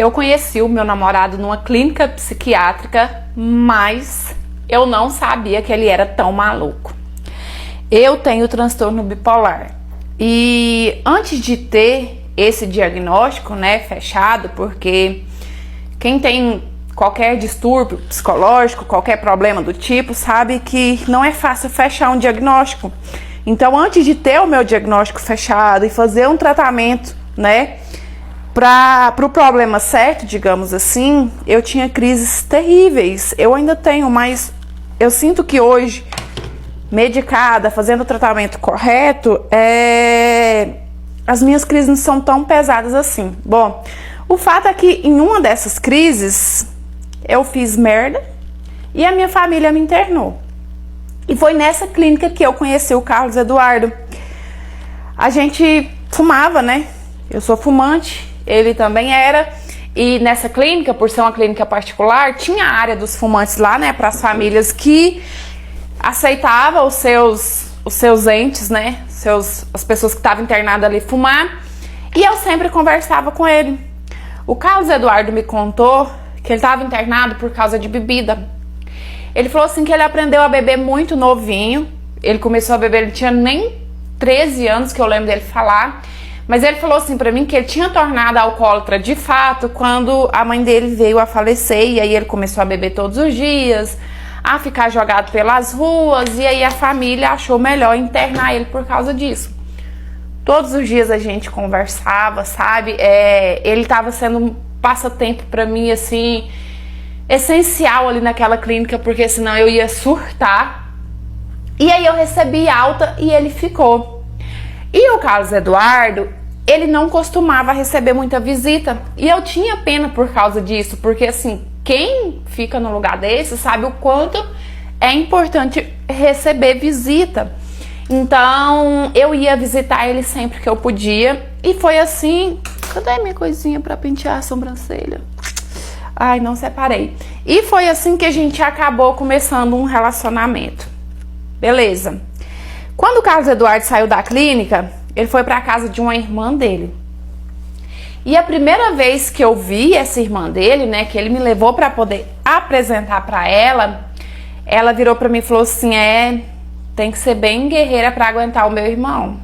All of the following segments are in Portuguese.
Eu conheci o meu namorado numa clínica psiquiátrica, mas eu não sabia que ele era tão maluco. Eu tenho transtorno bipolar. E antes de ter esse diagnóstico, né, fechado, porque quem tem qualquer distúrbio psicológico, qualquer problema do tipo, sabe que não é fácil fechar um diagnóstico. Então, antes de ter o meu diagnóstico fechado e fazer um tratamento, né, para o problema certo, digamos assim, eu tinha crises terríveis. Eu ainda tenho, mas eu sinto que hoje, medicada, fazendo o tratamento correto, as minhas crises não são tão pesadas assim. Bom, o fato é que em uma dessas crises, eu fiz merda e a minha família me internou. E foi nessa clínica que eu conheci o Carlos Eduardo. A gente fumava, né? Eu sou fumante, ele também era. E nessa clínica, por ser uma clínica particular, tinha a área dos fumantes lá, né? Para as famílias que aceitavam os seus entes, né? As pessoas que estavam internadas ali fumar. E eu sempre conversava com ele. O Carlos Eduardo me contou que ele estava internado por causa de bebida. Ele falou assim que ele aprendeu a beber muito novinho. Ele começou a beber, ele tinha nem 13 anos, que eu lembro dele falar. Mas ele falou assim pra mim que ele tinha tornado alcoólatra de fato quando a mãe dele veio a falecer. E aí ele começou a beber todos os dias, a ficar jogado pelas ruas. E aí a família achou melhor internar ele por causa disso. Todos os dias a gente conversava, sabe? Ele tava sendo um passatempo pra mim, assim, essencial ali naquela clínica, porque senão eu ia surtar. E aí eu recebi alta e ele ficou. E o Carlos Eduardo, ele não costumava receber muita visita. E eu tinha pena por causa disso, porque assim, quem fica no lugar desse sabe o quanto é importante receber visita. Então, eu ia visitar ele sempre que eu podia. E foi assim... Cadê minha coisinha pra pentear a sobrancelha? Ai, não separei. E foi assim que a gente acabou começando um relacionamento. Beleza. Quando o Carlos Eduardo saiu da clínica, ele foi pra casa de uma irmã dele. E a primeira vez que eu vi essa irmã dele, né, que ele me levou pra poder apresentar pra ela, ela virou pra mim e falou assim, tem que ser bem guerreira pra aguentar o meu irmão,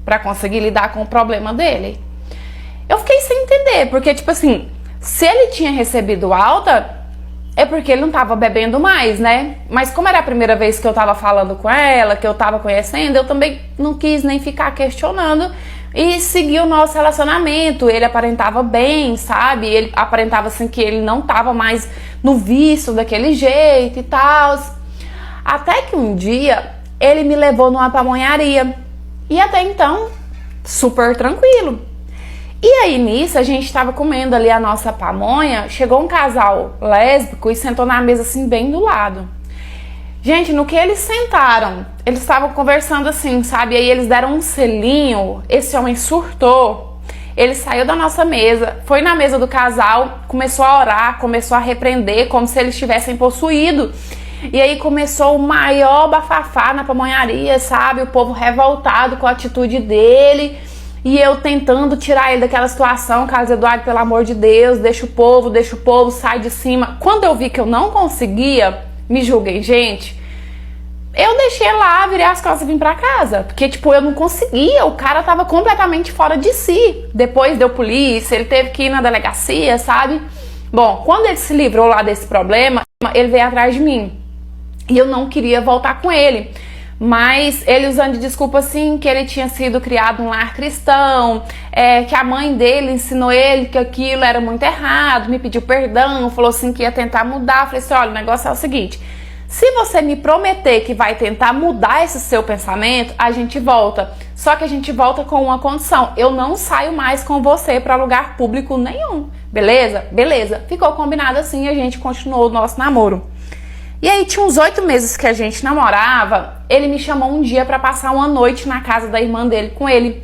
pra conseguir lidar com o problema dele. Eu fiquei sem entender, porque tipo assim, se ele tinha recebido alta, é porque ele não tava bebendo mais, né? Mas como era a primeira vez que eu tava falando com ela, que eu tava conhecendo, eu também não quis nem ficar questionando e seguir o nosso relacionamento. Ele aparentava bem, sabe? Ele aparentava assim que ele não tava mais no vício daquele jeito e tal. Até que um dia ele me levou numa pamonharia. E até então, super tranquilo. E aí nisso a gente tava comendo ali a nossa pamonha. Chegou um casal lésbico e sentou na mesa assim bem do lado. Gente, no que eles sentaram, eles estavam conversando assim, sabe? E aí eles deram um selinho. Esse homem surtou. Ele saiu da nossa mesa, foi na mesa do casal, começou a orar, começou a repreender como se eles estivessem possuídos. E aí começou o maior bafafá na pamonharia, sabe? O povo revoltado com a atitude dele. E eu tentando tirar ele daquela situação. Carlos Eduardo, pelo amor de Deus, deixa o povo, sai de cima. Quando eu vi que eu não conseguia, me julguem, gente, eu deixei lá, virei as costas e vim pra casa. Porque, tipo, eu não conseguia, o cara tava completamente fora de si. Depois deu polícia, ele teve que ir na delegacia, sabe? Bom, quando ele se livrou lá desse problema, ele veio atrás de mim. E eu não queria voltar com ele. Mas ele usando de desculpa assim, que ele tinha sido criado num lar cristão, que a mãe dele ensinou ele que aquilo era muito errado, me pediu perdão, falou assim que ia tentar mudar. Eu falei assim, olha, o negócio é o seguinte, se você me prometer que vai tentar mudar esse seu pensamento, a gente volta. Só que a gente volta com uma condição, eu não saio mais com você para lugar público nenhum, beleza? Beleza, ficou combinado assim e a gente continuou o nosso namoro. E aí tinha uns 8 meses que a gente namorava, ele me chamou um dia pra passar uma noite na casa da irmã dele com ele.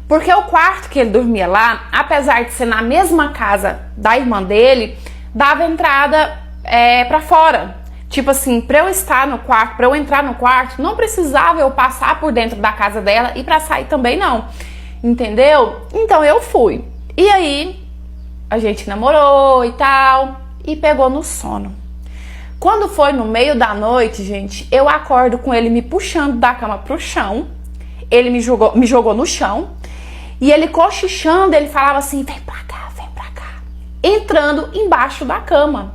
Porque o quarto que ele dormia lá, apesar de ser na mesma casa da irmã dele, dava entrada pra fora. Tipo assim, pra eu estar no quarto, pra eu entrar no quarto, não precisava eu passar por dentro da casa dela e pra sair também não. Entendeu? Então eu fui. E aí a gente namorou e tal, e pegou no sono. Quando foi no meio da noite, gente, eu acordo com ele me puxando da cama pro chão. Ele me jogou no chão. E ele cochichando, ele falava assim, vem pra cá, entrando embaixo da cama.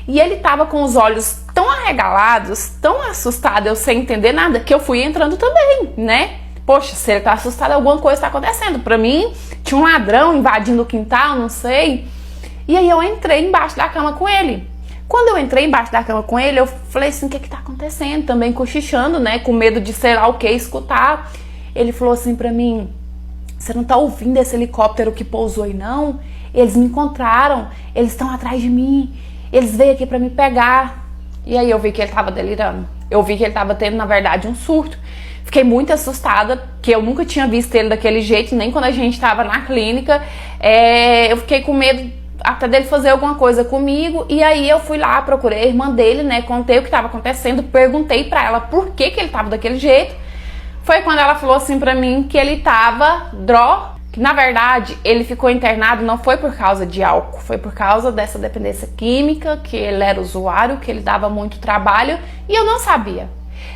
E ele tava com os olhos tão arregalados, tão assustado, eu sem entender nada, que eu fui entrando também, né? Poxa, se ele tá assustado, alguma coisa tá acontecendo. Pra mim, tinha um ladrão invadindo o quintal, não sei. E aí eu entrei embaixo da cama com ele. Quando eu entrei embaixo da cama com ele, eu falei assim, o que tá acontecendo? Também cochichando, né? Com medo de sei lá o que escutar. Ele falou assim pra mim, você não tá ouvindo esse helicóptero que pousou aí, não? Eles me encontraram, eles estão atrás de mim, eles veio aqui pra me pegar. E aí eu vi que ele tava delirando. Eu vi que ele tava tendo, na verdade, um surto. Fiquei muito assustada, porque eu nunca tinha visto ele daquele jeito, nem quando a gente tava na clínica. Eu fiquei com medo até dele fazer alguma coisa comigo. E aí eu fui lá, procurei a irmã dele, né? Contei o que tava acontecendo, perguntei pra ela por que ele tava daquele jeito. Foi quando ela falou assim pra mim que ele tava que na verdade ele ficou internado não foi por causa de álcool, foi por causa dessa dependência química, que ele era usuário, que ele dava muito trabalho e eu não sabia.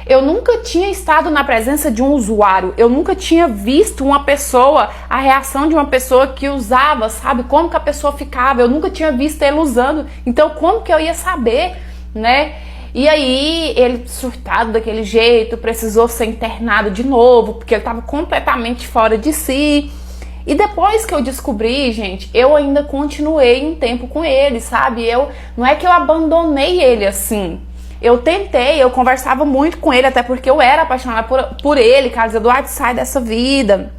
Eu nunca tinha estado na presença de um usuário, eu nunca tinha visto uma pessoa, a reação de uma pessoa que usava, sabe? Como que a pessoa ficava, eu nunca tinha visto ele usando, então como que eu ia saber, né? E aí ele surtado daquele jeito, precisou ser internado de novo, porque ele estava completamente fora de si. E depois que eu descobri, gente, eu ainda continuei um tempo com ele, sabe? Não é que eu abandonei ele assim. Eu tentei, eu conversava muito com ele, até porque eu era apaixonada por ele. Carlos Eduardo, sai dessa vida.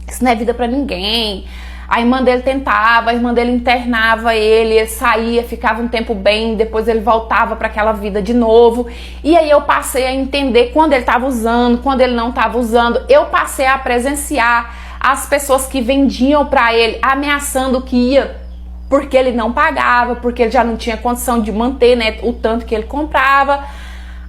Isso não é vida pra ninguém. A irmã dele tentava, a irmã dele internava ele saía, ficava um tempo bem, depois ele voltava para aquela vida de novo. E aí eu passei a entender quando ele estava usando, quando ele não estava usando. Eu passei a presenciar as pessoas que vendiam para ele, ameaçando que ia, porque ele não pagava, porque ele já não tinha condição de manter, né, o tanto que ele comprava.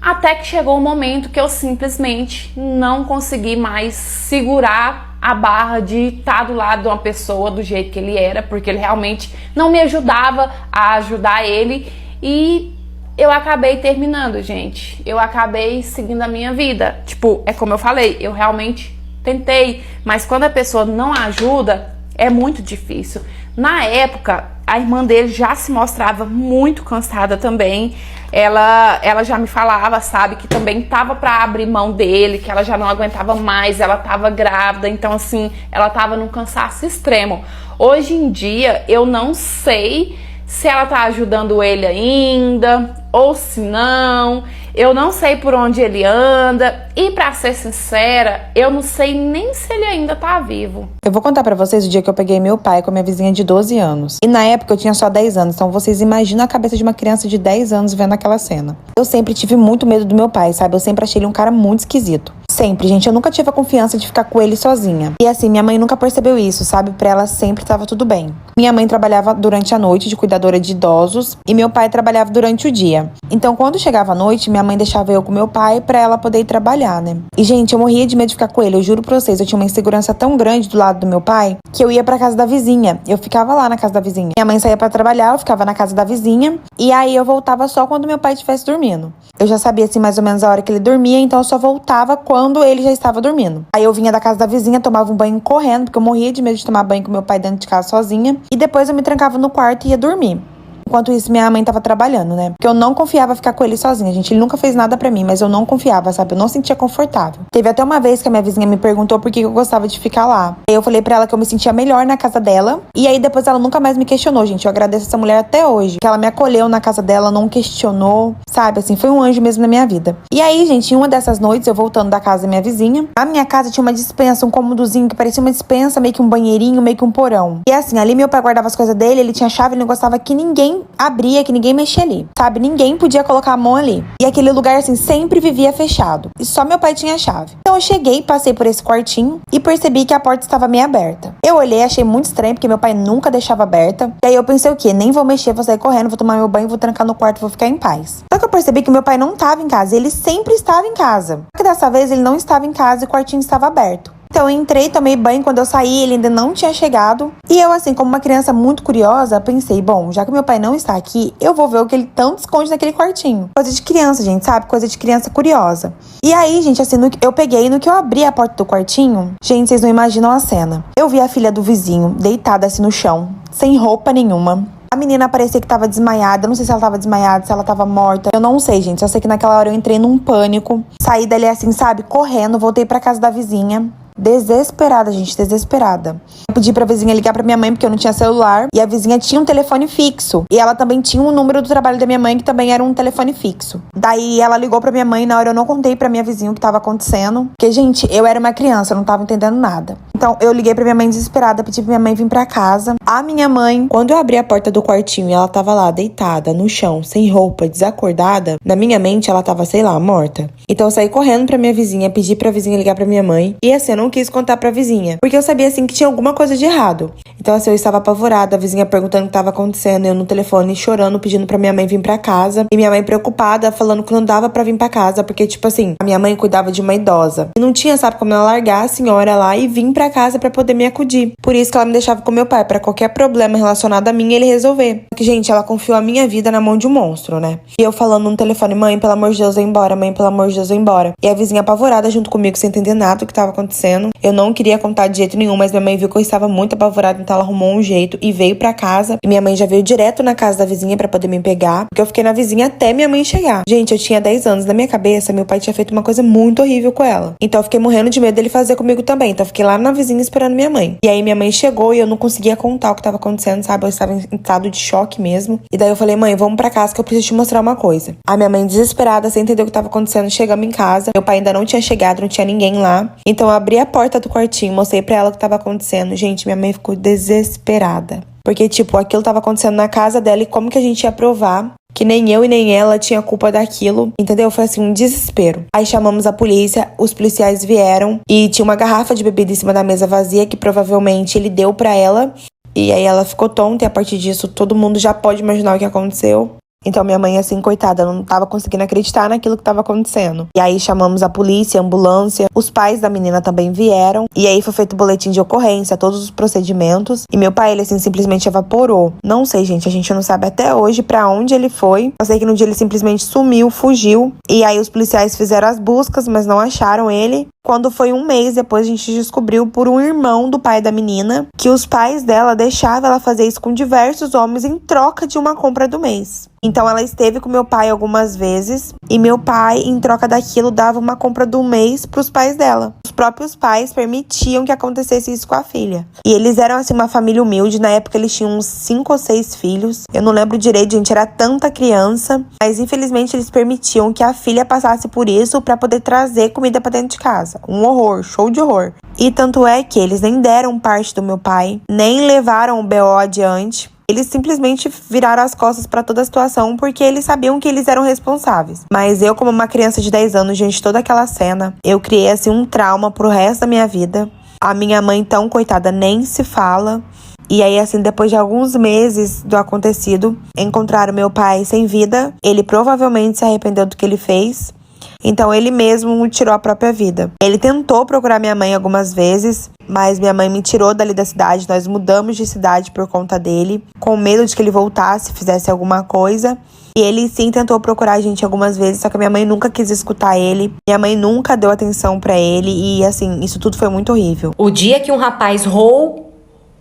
Até que chegou um momento que eu simplesmente não consegui mais segurar a barra de estar do lado de uma pessoa do jeito que ele era, porque ele realmente não me ajudava a ajudar ele e eu acabei terminando, gente. Eu acabei seguindo a minha vida. Tipo, é como eu falei, eu realmente tentei, mas quando a pessoa não ajuda, é muito difícil. Na época, a irmã dele já se mostrava muito cansada também. Ela já me falava, sabe, que também tava pra abrir mão dele, que ela já não aguentava mais, ela tava grávida, então assim, ela tava num cansaço extremo. Hoje em dia, eu não sei se ela tá ajudando ele ainda, ou se não, eu não sei por onde ele anda, e pra ser sincera, eu não sei nem se ele ainda tá vivo. Eu vou contar pra vocês o dia que eu peguei meu pai com a minha vizinha de 12 anos. E na época eu tinha só 10 anos, então vocês imaginam a cabeça de uma criança de 10 anos vendo aquela cena. Eu sempre tive muito medo do meu pai, sabe? Eu sempre achei ele um cara muito esquisito. Sempre, gente, eu nunca tive a confiança de ficar com ele sozinha. E assim, minha mãe nunca percebeu isso, sabe? Pra ela sempre tava tudo bem. Minha mãe trabalhava durante a noite de cuidadora de idosos e meu pai trabalhava durante o dia. Então, quando chegava a noite, minha mãe deixava eu com meu pai pra ela poder ir trabalhar, né? E, gente, eu morria de medo de ficar com ele. Eu juro pra vocês, eu tinha uma insegurança tão grande do lado do meu pai que eu ia pra casa da vizinha. Eu ficava lá na casa da vizinha. Minha mãe saía pra trabalhar, eu ficava na casa da vizinha. E aí eu voltava só quando meu pai estivesse dormindo. Eu já sabia, assim, mais ou menos a hora que ele dormia, então eu só voltava quando ele já estava dormindo. Aí eu vinha da casa da vizinha, tomava um banho correndo, porque eu morria de medo de tomar banho com meu pai dentro de casa sozinha. E depois eu me trancava no quarto e ia dormir. Enquanto isso, minha mãe tava trabalhando, né? Porque eu não confiava ficar com ele sozinha, gente. Ele nunca fez nada pra mim, mas eu não confiava, sabe? Eu não sentia confortável. Teve até uma vez que a minha vizinha me perguntou por que eu gostava de ficar lá. Aí eu falei pra ela que eu me sentia melhor na casa dela. E aí depois ela nunca mais me questionou, gente. Eu agradeço essa mulher até hoje. Que ela me acolheu na casa dela, não questionou, sabe? Assim, foi um anjo mesmo na minha vida. E aí, gente, em uma dessas noites, eu voltando da casa da minha vizinha, a minha casa tinha uma despensa, um cômodozinho que parecia uma despensa, meio que um banheirinho, meio que um porão. E assim, ali meu pai guardava as coisas dele, ele tinha chave, ele não gostava que ninguém abria, que ninguém mexia ali, sabe? Ninguém podia colocar a mão ali. E aquele lugar, assim, sempre vivia fechado. E só meu pai tinha a chave. Então eu cheguei, passei por esse quartinho e percebi que a porta estava meio aberta. Eu olhei, achei muito estranho, porque meu pai nunca deixava aberta. E aí eu pensei o quê? Nem vou mexer, vou sair correndo, vou tomar meu banho, vou trancar no quarto, vou ficar em paz. Só que eu percebi que meu pai não estava em casa. Ele sempre estava em casa. Só que dessa vez ele não estava em casa e o quartinho estava aberto. Então eu entrei, tomei banho, quando eu saí ele ainda não tinha chegado. E eu, assim, como uma criança muito curiosa, pensei, bom, já que meu pai não está aqui, eu vou ver o que ele tanto esconde naquele quartinho. Coisa de criança, gente, sabe? Coisa de criança curiosa. E aí, gente, assim, eu peguei, no que eu abri a porta do quartinho, gente, vocês não imaginam a cena. Eu vi a filha do vizinho deitada assim no chão, sem roupa nenhuma. A menina parecia que tava desmaiada. Eu não sei se ela tava desmaiada, se ela tava morta. Eu não sei, gente. Só sei que naquela hora eu entrei num pânico. Saí dali assim, sabe? Correndo. Voltei pra casa da vizinha. Desesperada, gente. Desesperada. Eu pedi pra vizinha ligar pra minha mãe, porque eu não tinha celular. E a vizinha tinha um telefone fixo. E ela também tinha um número do trabalho da minha mãe, que também era um telefone fixo. Daí ela ligou pra minha mãe. Na hora eu não contei pra minha vizinha o que tava acontecendo. Porque, gente, eu era uma criança. Eu não tava entendendo nada. Então, eu liguei pra minha mãe desesperada, pedi pra minha mãe vir pra casa. A minha mãe, quando eu abri a porta do quartinho e ela tava lá, deitada, no chão, sem roupa, desacordada, na minha mente ela tava, sei lá, morta. Então, eu saí correndo pra minha vizinha, pedi pra vizinha ligar pra minha mãe. E assim, eu não quis contar pra vizinha, porque eu sabia, assim, que tinha alguma coisa de errado. Então, assim, eu estava apavorada, a vizinha perguntando o que tava acontecendo, eu no telefone chorando, pedindo pra minha mãe vir pra casa. E minha mãe preocupada, falando que não dava pra vir pra casa, porque, tipo assim, a minha mãe cuidava de uma idosa. E não tinha, sabe, como ela largar a senhora lá e vir pra casa pra poder me acudir. Por isso que ela me deixava com meu pai, pra qualquer problema relacionado a mim, ele resolver. Porque, gente, ela confiou a minha vida na mão de um monstro, né? E eu falando no telefone, mãe, pelo amor de Deus, vai embora, mãe, pelo amor de Deus, vai embora. E a vizinha apavorada junto comigo, sem entender nada do que tava acontecendo. Eu não queria contar de jeito nenhum, mas minha mãe viu que eu estava muito apavorada, então ela arrumou um jeito e veio pra casa. E minha mãe já veio direto na casa da vizinha pra poder me pegar, porque eu fiquei na vizinha até minha mãe chegar. Gente, eu tinha 10 anos. Na minha cabeça, meu pai tinha feito uma coisa muito horrível com ela. Então eu fiquei morrendo de medo dele fazer comigo também. Então eu fiquei lá na vizinha esperando minha mãe. E aí minha mãe chegou e eu não conseguia contar o que tava acontecendo, sabe? Eu estava em estado de choque mesmo. E daí eu falei, mãe, vamos pra casa que eu preciso te mostrar uma coisa. A minha mãe desesperada, sem entender o que tava acontecendo, chegamos em casa. Meu pai ainda não tinha chegado, não tinha ninguém lá. Então eu abri a porta do quartinho, mostrei pra ela o que tava acontecendo. Gente, minha mãe ficou desesperada. Porque, tipo, aquilo tava acontecendo na casa dela e como que a gente ia provar que nem eu e nem ela tinha culpa daquilo, entendeu? Foi assim, um desespero. Aí chamamos a polícia, os policiais vieram e tinha uma garrafa de bebida em cima da mesa vazia que provavelmente ele deu pra ela. E aí ela ficou tonta e a partir disso todo mundo já pode imaginar o que aconteceu. Então minha mãe, assim, coitada, não tava conseguindo acreditar naquilo que tava acontecendo. E aí chamamos a polícia, a ambulância, os pais da menina também vieram. E aí foi feito o boletim de ocorrência, todos os procedimentos. E meu pai, ele assim, simplesmente evaporou. Não sei, gente, a gente não sabe até hoje pra onde ele foi. Eu sei que no dia ele simplesmente sumiu, fugiu. E aí os policiais fizeram as buscas, mas não acharam ele. Quando foi um mês depois, a gente descobriu por um irmão do pai da menina que os pais dela deixavam ela fazer isso com diversos homens em troca de uma compra do mês. Então ela esteve com meu pai algumas vezes e meu pai, em troca daquilo, dava uma compra do mês pros pais dela. Os próprios pais permitiam que acontecesse isso com a filha. E eles eram, assim, uma família humilde. Na época eles tinham uns 5 ou 6 filhos. Eu não lembro direito, gente, era tanta criança. Mas infelizmente eles permitiam que a filha passasse por isso pra poder trazer comida pra dentro de casa. Um horror, show de horror. E tanto é que eles nem deram parte do meu pai, nem levaram o BO adiante. Eles simplesmente viraram as costas pra toda a situação porque eles sabiam que eles eram responsáveis. Mas eu, como uma criança de 10 anos, gente, toda aquela cena, eu criei, assim, um trauma pro resto da minha vida. A minha mãe, tão coitada, nem se fala. E aí, assim, depois de alguns meses do acontecido, encontraram meu pai sem vida. Ele provavelmente se arrependeu do que ele fez. Então ele mesmo tirou a própria vida. Ele tentou procurar minha mãe algumas vezes, mas minha mãe me tirou dali da cidade. Nós mudamos de cidade por conta dele, com medo de que ele voltasse, fizesse alguma coisa. E ele sim tentou procurar a gente algumas vezes, só que minha mãe nunca quis escutar ele. Minha mãe nunca deu atenção pra ele e assim, isso tudo foi muito horrível. O dia que um rapaz roubou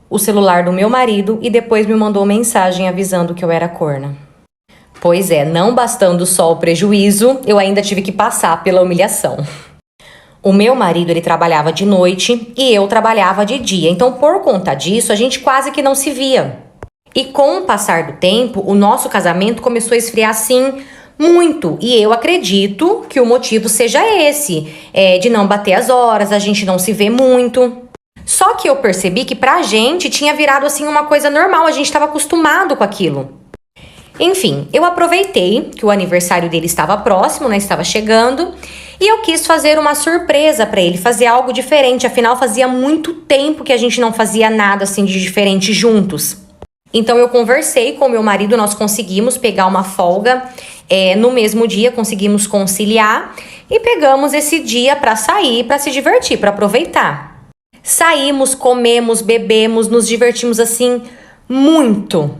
o celular do meu marido e depois me mandou mensagem avisando que eu era corna. Pois é, não bastando só o prejuízo, eu ainda tive que passar pela humilhação. O meu marido, ele trabalhava de noite e eu trabalhava de dia. Então, por conta disso, a gente quase que não se via. E com o passar do tempo, o nosso casamento começou a esfriar, assim, muito. E eu acredito que o motivo seja esse, de não bater as horas, a gente não se vê muito. Só que eu percebi que pra gente tinha virado, assim, uma coisa normal, a gente estava acostumado com aquilo. Enfim, eu aproveitei que o aniversário dele estava próximo, né, estava chegando, e eu quis fazer uma surpresa para ele, fazer algo diferente, afinal fazia muito tempo que a gente não fazia nada assim de diferente juntos. Então eu conversei com meu marido, nós conseguimos pegar uma folga no mesmo dia, conseguimos conciliar e pegamos esse dia para sair, para se divertir, para aproveitar. Saímos, comemos, bebemos, nos divertimos assim muito.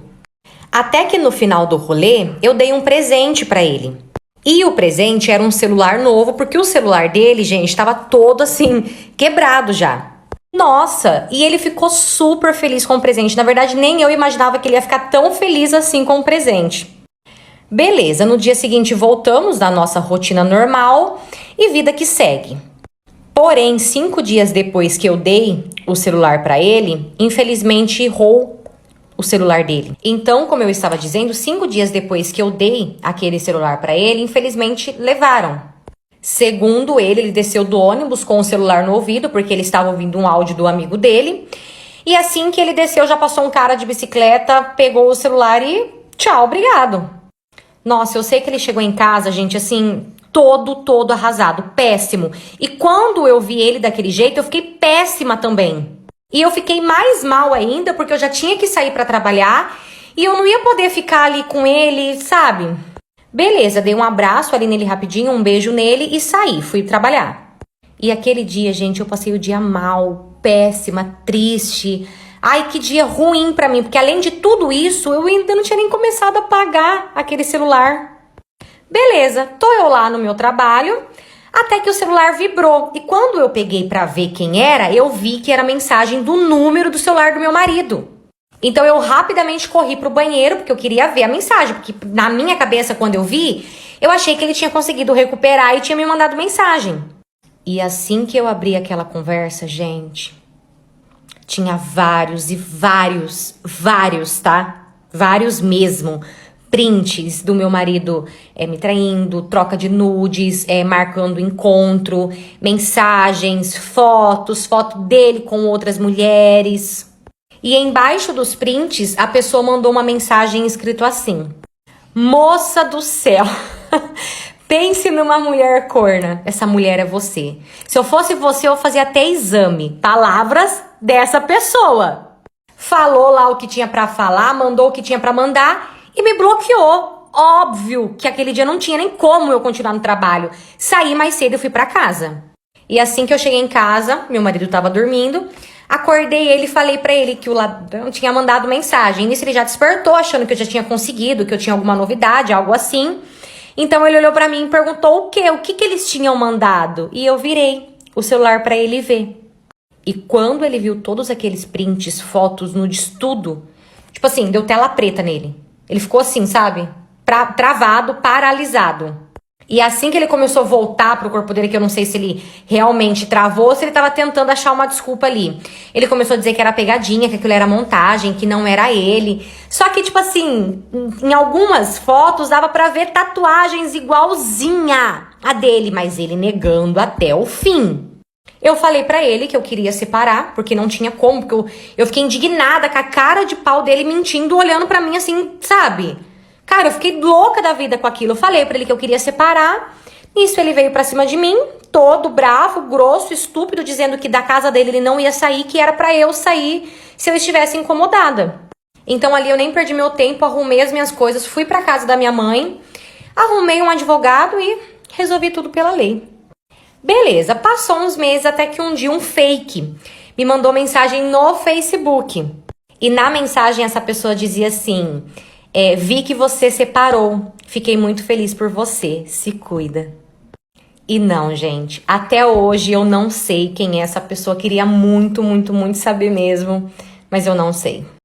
Até que no final do rolê, eu dei um presente pra ele. E o presente era um celular novo, porque o celular dele, gente, estava todo assim, quebrado já. Nossa, e ele ficou super feliz com o presente. Na verdade, nem eu imaginava que ele ia ficar tão feliz assim com o presente. Beleza, no dia seguinte voltamos da nossa rotina normal e vida que segue. Porém, 5 dias depois que eu dei o celular pra ele, infelizmente errou o celular dele. Então, como eu estava dizendo, 5 dias depois que eu dei aquele celular pra ele, infelizmente levaram. Segundo ele, ele desceu do ônibus com o celular no ouvido, porque ele estava ouvindo um áudio do amigo dele. E assim que ele desceu, já passou um cara de bicicleta, pegou o celular e tchau, obrigado. Nossa, eu sei que ele chegou em casa, gente, assim, todo arrasado, péssimo. E quando eu vi ele daquele jeito, eu fiquei péssima também. E eu fiquei mais mal ainda, porque eu já tinha que sair pra trabalhar e eu não ia poder ficar ali com ele, sabe? Beleza, dei um abraço ali nele rapidinho, um beijo nele e saí, fui trabalhar. E aquele dia, gente, eu passei o dia mal, péssima, triste. Ai, que dia ruim pra mim, porque além de tudo isso, eu ainda não tinha nem começado a pagar aquele celular. Beleza, tô eu lá no meu trabalho, até que o celular vibrou. E quando eu peguei pra ver quem era, eu vi que era a mensagem do número do celular do meu marido. Então eu rapidamente corri pro banheiro, porque eu queria ver a mensagem. Porque na minha cabeça, quando eu vi, eu achei que ele tinha conseguido recuperar e tinha me mandado mensagem. E assim que eu abri aquela conversa, gente, tinha vários, tá? Vários mesmo. Prints do meu marido me traindo, troca de nudes, marcando encontro, mensagens, foto dele com outras mulheres. E embaixo dos prints, a pessoa mandou uma mensagem escrito assim: moça do céu, pense numa mulher corna. Essa mulher é você. Se eu fosse você, eu fazia até exame. Palavras dessa pessoa. Falou lá o que tinha pra falar, mandou o que tinha pra mandar e me bloqueou. Óbvio que aquele dia não tinha nem como eu continuar no trabalho. Saí mais cedo e fui pra casa. E assim que eu cheguei em casa, meu marido tava dormindo, acordei ele e falei pra ele que o ladrão tinha mandado mensagem. E nisso ele já despertou, achando que eu já tinha conseguido, que eu tinha alguma novidade, algo assim. Então ele olhou pra mim e perguntou o quê? O que eles tinham mandado? E eu virei o celular pra ele ver. E quando ele viu todos aqueles prints, fotos, nudes, tudo, tipo assim, deu tela preta nele. Ele ficou assim, sabe? Travado, paralisado. E assim que ele começou a voltar pro corpo dele, que eu não sei se ele realmente travou ou se ele tava tentando achar uma desculpa ali. Ele começou a dizer que era pegadinha, que aquilo era montagem, que não era ele. Só que, tipo assim, em algumas fotos dava pra ver tatuagens igualzinha a dele, mas ele negando até o fim. Eu falei pra ele que eu queria separar, porque não tinha como, porque eu fiquei indignada com a cara de pau dele mentindo, olhando pra mim assim, sabe? Cara, eu fiquei louca da vida com aquilo. Eu falei pra ele que eu queria separar. Nisso ele veio pra cima de mim, todo bravo, grosso, estúpido, dizendo que da casa dele ele não ia sair, que era pra eu sair se eu estivesse incomodada. Então ali eu nem perdi meu tempo, arrumei as minhas coisas, fui pra casa da minha mãe, arrumei um advogado e resolvi tudo pela lei. Beleza, passou uns meses até que um dia um fake me mandou mensagem no Facebook. E na mensagem essa pessoa dizia assim: vi que você separou, fiquei muito feliz por você, se cuida. E não, gente, até hoje eu não sei quem é essa pessoa, queria muito saber mesmo, mas eu não sei.